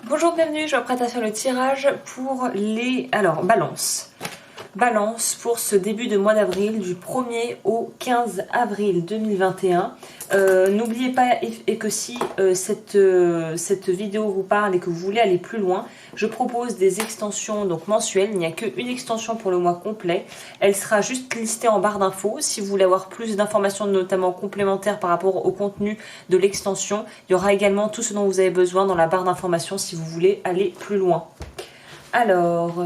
Bonjour, bienvenue, je m'apprête à faire le tirage pour les... Alors, balance. Balance pour ce début de mois d'avril, du 1er au 15 avril 2021. N'oubliez pas et que si cette vidéo vous parle et que vous voulez aller plus loin, je propose des extensions donc mensuelles. Il n'y a qu'une extension pour le mois complet. Elle sera juste listée en barre d'infos. Si vous voulez avoir plus d'informations, notamment complémentaires par rapport au contenu de l'extension, il y aura également tout ce dont vous avez besoin dans la barre d'informations si vous voulez aller plus loin. Alors...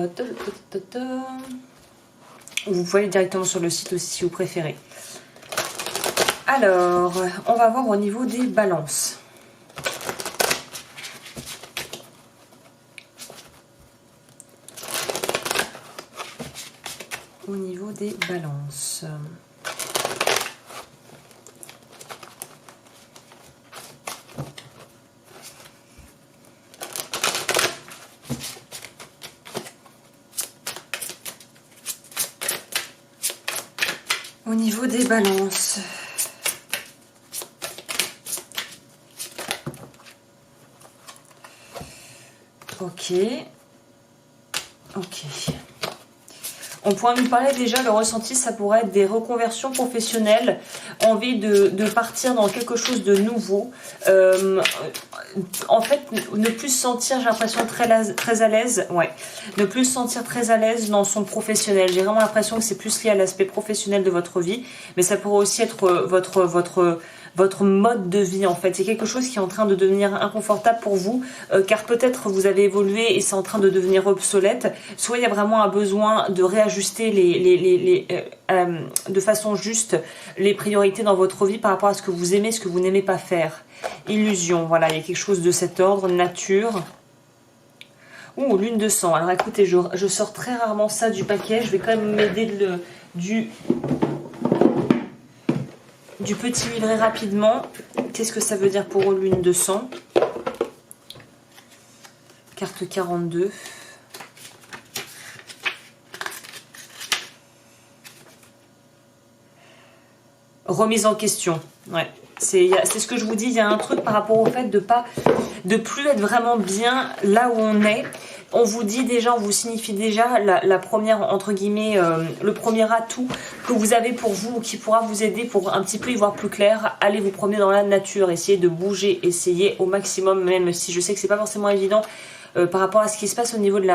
vous pouvez aller directement sur le site aussi si vous préférez. Alors, on va voir au niveau des balances. Au niveau des balances. Au niveau des balances. Ok. On pourrait nous parler déjà, le ressenti, ça pourrait être des reconversions professionnelles, envie de partir dans quelque chose de nouveau. En fait, ne plus se sentir, j'ai l'impression, très à l'aise. Ouais. Ne plus se sentir très à l'aise dans son professionnel. J'ai vraiment l'impression que c'est plus lié à l'aspect professionnel de votre vie. Mais ça pourrait aussi être votre mode de vie, en fait. C'est quelque chose qui est en train de devenir inconfortable pour vous, car peut-être vous avez évolué et c'est en train de devenir obsolète. Soit il y a vraiment un besoin de réajuster de façon juste les priorités dans votre vie par rapport à ce que vous aimez, ce que vous n'aimez pas faire. Illusion, voilà, il y a quelque chose de cet ordre, nature. Ouh, lune de sang. Alors écoutez, je sors très rarement ça du paquet. Je vais quand même m'aider du petit livret rapidement. Qu'est-ce que ça veut dire pour eux, lune de sang? Carte 42. Remise en question. Ouais. C'est ce que je vous dis, il y a un truc par rapport au fait de plus être vraiment bien là où on est. On vous dit déjà, on vous signifie déjà la première, entre guillemets, le premier atout que vous avez pour vous, qui pourra vous aider pour un petit peu y voir plus clair. Allez vous promener dans la nature, essayez de bouger, essayez au maximum, même si je sais que c'est pas forcément évident par rapport à ce qui se passe au niveau de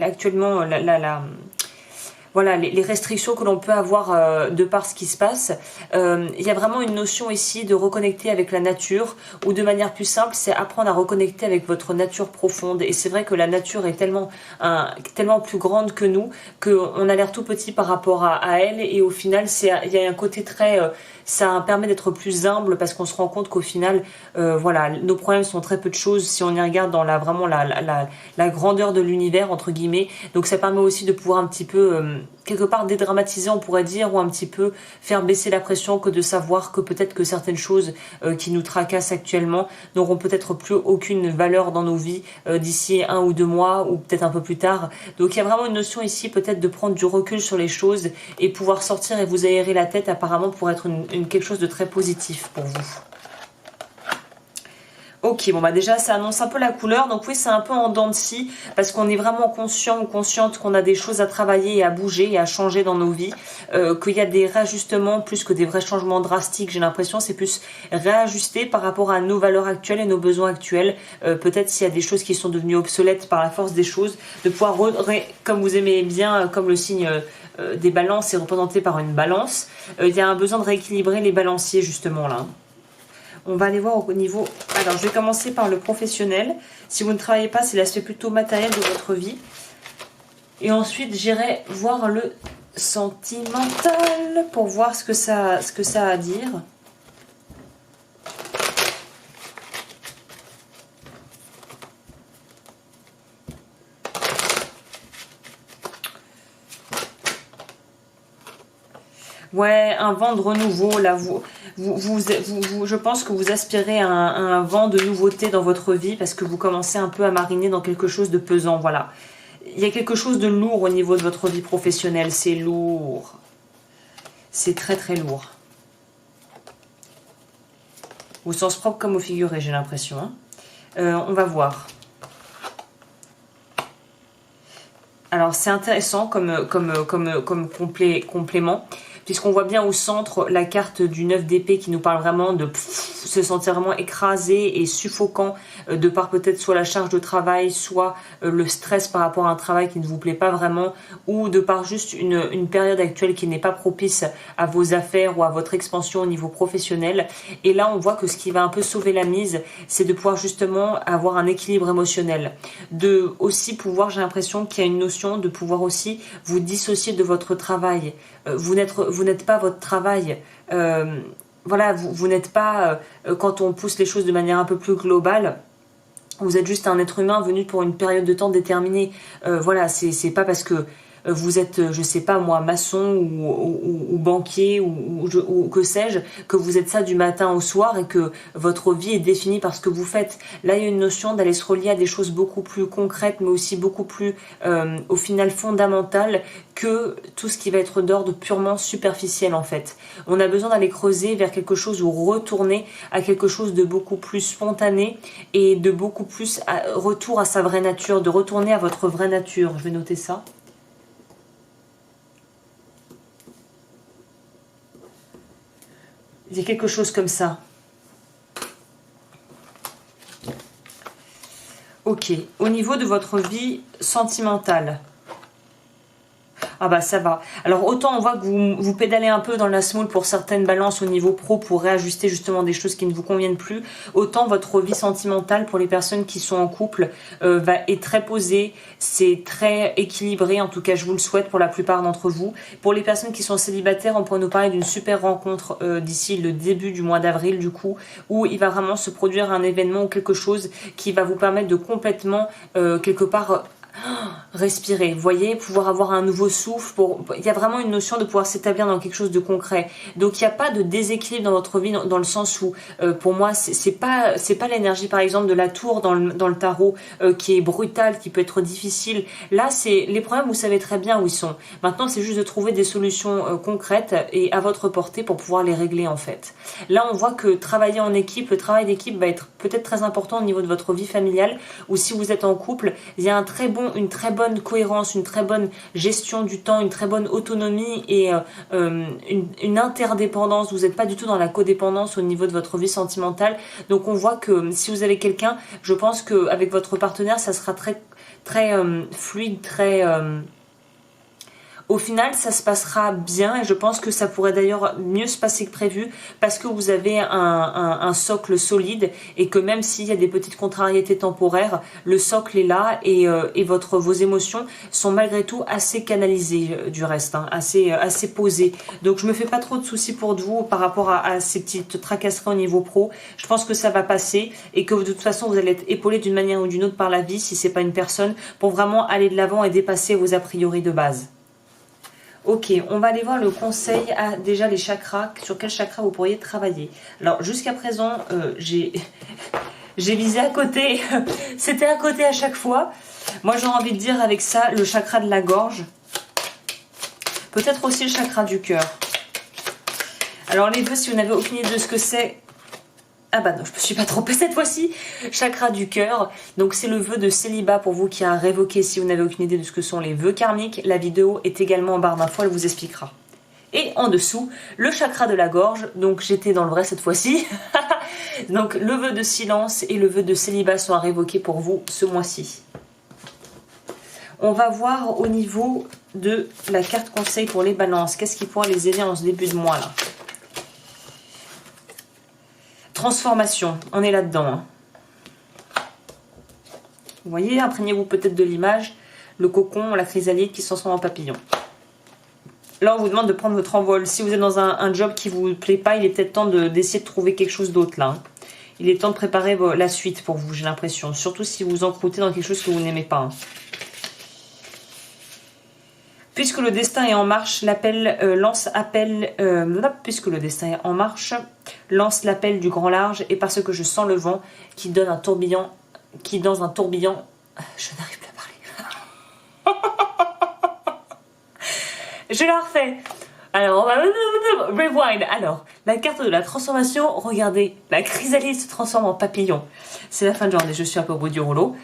actuellement voilà, les restrictions que l'on peut avoir de par ce qui se passe. Il y a vraiment une notion ici de reconnecter avec la nature, ou de manière plus simple, c'est apprendre à reconnecter avec votre nature profonde. Et c'est vrai que la nature est tellement plus grande que nous, qu'on a l'air tout petit par rapport à elle, et au final, il y a un côté très... ça permet d'être plus humble, parce qu'on se rend compte qu'au final, voilà, nos problèmes sont très peu de choses si on y regarde dans vraiment la grandeur de l'univers, entre guillemets. Donc ça permet aussi de pouvoir un petit peu... quelque part dédramatiser, on pourrait dire, ou un petit peu faire baisser la pression, que de savoir que peut-être que certaines choses qui nous tracassent actuellement n'auront peut-être plus aucune valeur dans nos vies d'ici 1 ou 2 mois, ou peut-être un peu plus tard. Donc il y a vraiment une notion ici peut-être de prendre du recul sur les choses et pouvoir sortir et vous aérer la tête, apparemment, pour être quelque chose de très positif pour vous. Ok, bon bah déjà ça annonce un peu la couleur, donc oui, c'est un peu en dents de scie, parce qu'on est vraiment conscient ou consciente qu'on a des choses à travailler et à bouger et à changer dans nos vies, qu'il y a des réajustements plus que des vrais changements drastiques. J'ai l'impression c'est plus réajuster par rapport à nos valeurs actuelles et nos besoins actuels. Peut-être s'il y a des choses qui sont devenues obsolètes par la force des choses, de pouvoir, comme vous aimez bien, comme le signe des balances est représenté par une balance, il y a un besoin de rééquilibrer les balanciers justement là. On va aller voir au niveau... Alors, je vais commencer par le professionnel. Si vous ne travaillez pas, c'est l'aspect plutôt matériel de votre vie. Et ensuite, j'irai voir le sentimental pour voir ce que ça a à dire. Ouais, un vent de renouveau, là, je pense que vous aspirez à un vent de nouveauté dans votre vie, parce que vous commencez un peu à mariner dans quelque chose de pesant, voilà. Il y a quelque chose de lourd au niveau de votre vie professionnelle, c'est lourd. C'est très très lourd. Au sens propre comme au figuré, j'ai l'impression. Hein. On va voir. Alors c'est intéressant comme complément, puisqu'on voit bien au centre la carte du 9 d'épée qui nous parle vraiment de se sentir vraiment écrasé et suffocant de par peut-être soit la charge de travail, soit le stress par rapport à un travail qui ne vous plaît pas vraiment, ou de par juste une période actuelle qui n'est pas propice à vos affaires ou à votre expansion au niveau professionnel. Et là on voit que ce qui va un peu sauver la mise, c'est de pouvoir justement avoir un équilibre émotionnel, de aussi pouvoir, j'ai l'impression qu'il y a une notion de pouvoir aussi vous dissocier de votre travail. Vous n'êtes pas votre travail. Voilà, vous n'êtes pas, quand on pousse les choses de manière un peu plus globale, vous êtes juste un être humain venu pour une période de temps déterminée. Voilà, c'est pas parce que vous êtes, je sais pas moi, maçon ou banquier ou que sais-je, que vous êtes ça du matin au soir et que votre vie est définie par ce que vous faites. Là, il y a une notion d'aller se relier à des choses beaucoup plus concrètes, mais aussi beaucoup plus, au final, fondamentales que tout ce qui va être d'ordre purement superficiel en fait. On a besoin d'aller creuser vers quelque chose ou retourner à quelque chose de beaucoup plus spontané et de beaucoup plus retour à sa vraie nature, de retourner à votre vraie nature. Je vais noter ça. Il y a quelque chose comme ça. Ok. Au niveau de votre vie sentimentale. Ah bah ça va. Alors autant on voit que vous pédalez un peu dans la semoule pour certaines balances au niveau pro pour réajuster justement des choses qui ne vous conviennent plus, autant votre vie sentimentale pour les personnes qui sont en couple est très posée, c'est très équilibré, en tout cas je vous le souhaite pour la plupart d'entre vous. Pour les personnes qui sont célibataires, on pourrait nous parler d'une super rencontre d'ici le début du mois d'avril du coup, où il va vraiment se produire un événement ou quelque chose qui va vous permettre de complètement quelque part respirer, vous voyez, pouvoir avoir un nouveau souffle, il y a vraiment une notion de pouvoir s'établir dans quelque chose de concret. Donc il n'y a pas de déséquilibre dans votre vie dans le sens où pour moi c'est pas l'énergie par exemple de la tour dans le tarot qui est brutale, qui peut être difficile. Là c'est les problèmes, vous savez très bien où ils sont. Maintenant c'est juste de trouver des solutions concrètes et à votre portée pour pouvoir les régler en fait. Là on voit que travailler en équipe, le travail d'équipe va être peut-être très important au niveau de votre vie familiale, ou si vous êtes en couple, il y a une très bonne cohérence, une très bonne gestion du temps, une très bonne autonomie et une interdépendance. Vous n'êtes pas du tout dans la codépendance au niveau de votre vie sentimentale. Donc on voit que si vous avez quelqu'un, je pense qu'avec votre partenaire, ça sera très, très fluide, très... Au final, ça se passera bien et je pense que ça pourrait d'ailleurs mieux se passer que prévu parce que vous avez un socle solide et que même s'il y a des petites contrariétés temporaires, le socle est là et vos émotions sont malgré tout assez canalisées du reste, hein, assez posées. Donc je me fais pas trop de soucis pour vous par rapport à ces petites tracasseries au niveau pro. Je pense que ça va passer et que de toute façon vous allez être épaulé d'une manière ou d'une autre par la vie si c'est pas une personne pour vraiment aller de l'avant et dépasser vos a priori de base. Ok, on va aller voir le conseil à déjà les chakras, sur quel chakra vous pourriez travailler. Alors jusqu'à présent, j'ai visé à côté, c'était à côté à chaque fois. Moi j'ai envie de dire avec ça le chakra de la gorge, peut-être aussi le chakra du cœur. Alors les vœux, si vous n'avez aucune idée de ce que c'est, ah bah non, je me suis pas trompée cette fois-ci. Chakra du cœur. Donc c'est le vœu de célibat pour vous qui a révoqué si vous n'avez aucune idée de ce que sont les vœux karmiques. La vidéo est également en barre d'infos, elle vous expliquera. Et en dessous, le chakra de la gorge. Donc j'étais dans le vrai cette fois-ci. Donc le vœu de silence et le vœu de célibat sont à révoquer pour vous ce mois-ci. On va voir au niveau de la carte conseil pour les balances. Qu'est-ce qui pourrait les aider en ce début de mois là? Transformation, on est là-dedans. Hein. Vous voyez, imprégnez-vous peut-être de l'image, le cocon, la chrysalide qui se transforme en papillon. Là, on vous demande de prendre votre envol. Si vous êtes dans un job qui ne vous plaît pas, il est peut-être temps d'essayer de trouver quelque chose d'autre là. Hein. Il est temps de préparer la suite pour vous, j'ai l'impression. Surtout si vous encroûtez dans quelque chose que vous n'aimez pas. Hein. Puisque le destin est en marche, puisque le destin est en marche, lance l'appel du grand large et parce que je sens le vent qui donne un tourbillon, je n'arrive plus à parler. Je la refais. Alors, on va rewind. Alors, la carte de la transformation, regardez, la chrysalide se transforme en papillon. C'est la fin de journée, je suis un peu au bout du rouleau.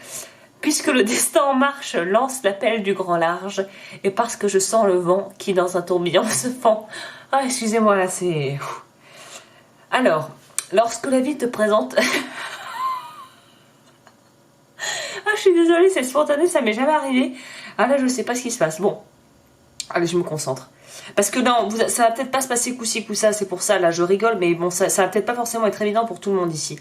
Puisque le destin en marche lance l'appel du grand large, et parce que je sens le vent qui dans un tourbillon se fend. Ah, excusez-moi, là, c'est... Alors, lorsque la vie te présente... Ah, je suis désolée, c'est spontané, ça m'est jamais arrivé. Ah là, je sais pas ce qui se passe. Bon, allez, je me concentre. Parce que non, ça va peut-être pas se passer coup-ci, coup-ça, c'est pour ça, là, je rigole, mais bon, ça va peut-être pas forcément être évident pour tout le monde ici.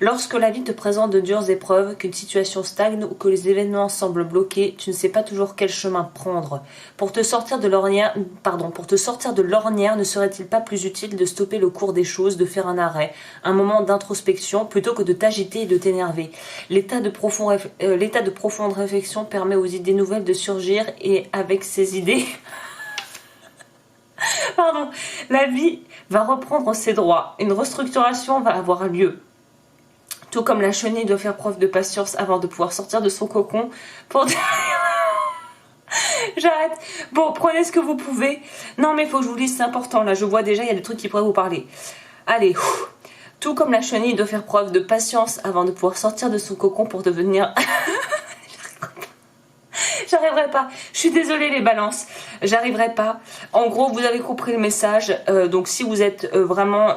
Lorsque la vie te présente de dures épreuves, qu'une situation stagne ou que les événements semblent bloqués, tu ne sais pas toujours quel chemin prendre. Pour te sortir de l'ornière, ne serait-il pas plus utile de stopper le cours des choses, de faire un arrêt, un moment d'introspection, plutôt que de t'agiter et de t'énerver. L'état de profonde réflexion permet aux idées nouvelles de surgir et avec ces idées... Pardon, la vie va reprendre ses droits. Une restructuration va avoir lieu. Tout comme la chenille doit faire preuve de patience avant de pouvoir sortir de son cocon pour... J'arrête. Bon, prenez ce que vous pouvez. Non, mais il faut que je vous lise, c'est important. Là, je vois déjà, il y a des trucs qui pourraient vous parler. Allez. Tout comme la chenille doit faire preuve de patience avant de pouvoir sortir de son cocon pour devenir... J'arriverai pas. Je suis désolée les balances. J'arriverai pas. En gros, vous avez compris le message. Donc si vous êtes vraiment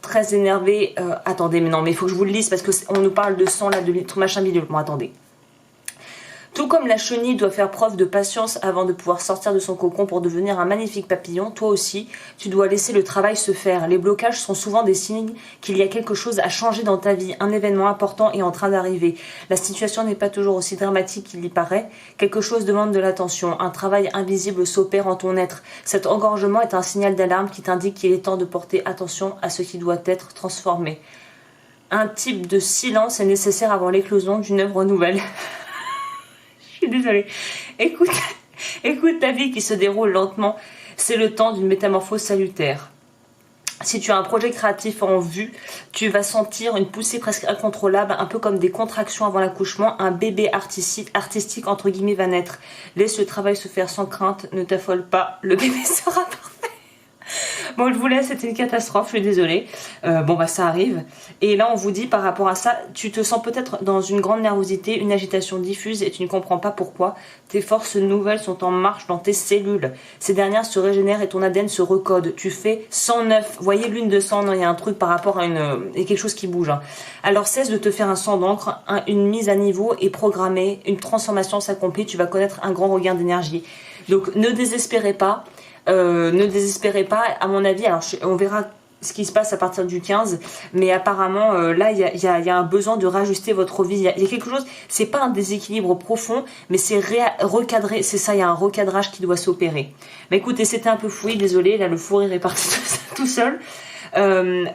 très énervé, attendez, mais non, mais il faut que je vous le lise parce que on nous parle de sang là, de machin bidule. Bon, attendez. Tout comme la chenille doit faire preuve de patience avant de pouvoir sortir de son cocon pour devenir un magnifique papillon, toi aussi, tu dois laisser le travail se faire. Les blocages sont souvent des signes qu'il y a quelque chose à changer dans ta vie. Un événement important est en train d'arriver. La situation n'est pas toujours aussi dramatique qu'il y paraît. Quelque chose demande de l'attention. Un travail invisible s'opère en ton être. Cet engorgement est un signal d'alarme qui t'indique qu'il est temps de porter attention à ce qui doit être transformé. Un type de silence est nécessaire avant l'éclosion d'une œuvre nouvelle. Je suis désolée. Écoute ta vie qui se déroule lentement. C'est le temps d'une métamorphose salutaire. Si tu as un projet créatif en vue, tu vas sentir une poussée presque incontrôlable, un peu comme des contractions avant l'accouchement. Un bébé artistique entre guillemets va naître. Laisse le travail se faire sans crainte, ne t'affole pas, le bébé sera parfait. Bon, je vous laisse, c'était une catastrophe, je suis désolée. Bon, bah ça arrive. Et là, on vous dit par rapport à ça, tu te sens peut-être dans une grande nervosité, une agitation diffuse et tu ne comprends pas pourquoi. Tes forces nouvelles sont en marche dans tes cellules. Ces dernières se régénèrent et ton ADN se recode. Tu fais 109. Vous voyez, lune de sang, non, il y a un truc par rapport à il y a quelque chose qui bouge. Hein. Alors, cesse de te faire un sang d'encre, une mise à niveau est programmée, une transformation s'accomplit, tu vas connaître un grand regain d'énergie. Donc, ne désespérez pas. Ne désespérez pas, à mon avis, alors on verra ce qui se passe à partir du 15, mais apparemment là il y a un besoin de réajuster votre vie, il y a quelque chose, c'est pas un déséquilibre profond, mais c'est recadrer, c'est ça, il y a un recadrage qui doit s'opérer. Mais écoutez, c'était un peu fouillé, désolé, là le fou rire est parti tout seul.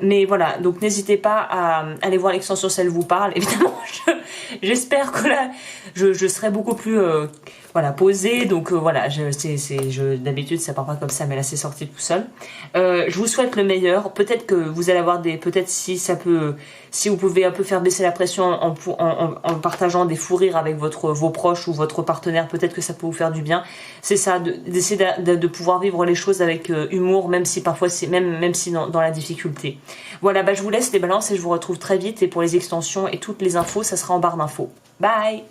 Mais voilà, donc n'hésitez pas à aller voir l'extension si elle vous parle. Évidemment, j'espère que là, je serai beaucoup plus voilà, posée. Donc voilà, d'habitude ça part pas comme ça, mais là c'est sorti tout seul. Je vous souhaite le meilleur. Peut-être que vous allez avoir peut-être si vous pouvez un peu faire baisser la pression en partageant des fous rires avec vos proches ou votre partenaire, peut-être que ça peut vous faire du bien. C'est ça, d'essayer de pouvoir vivre les choses avec humour, même si parfois c'est même si dans la difficulté. Voilà, bah je vous laisse les balances et je vous retrouve très vite. Et pour les extensions et toutes les infos, ça sera en barre d'infos. Bye!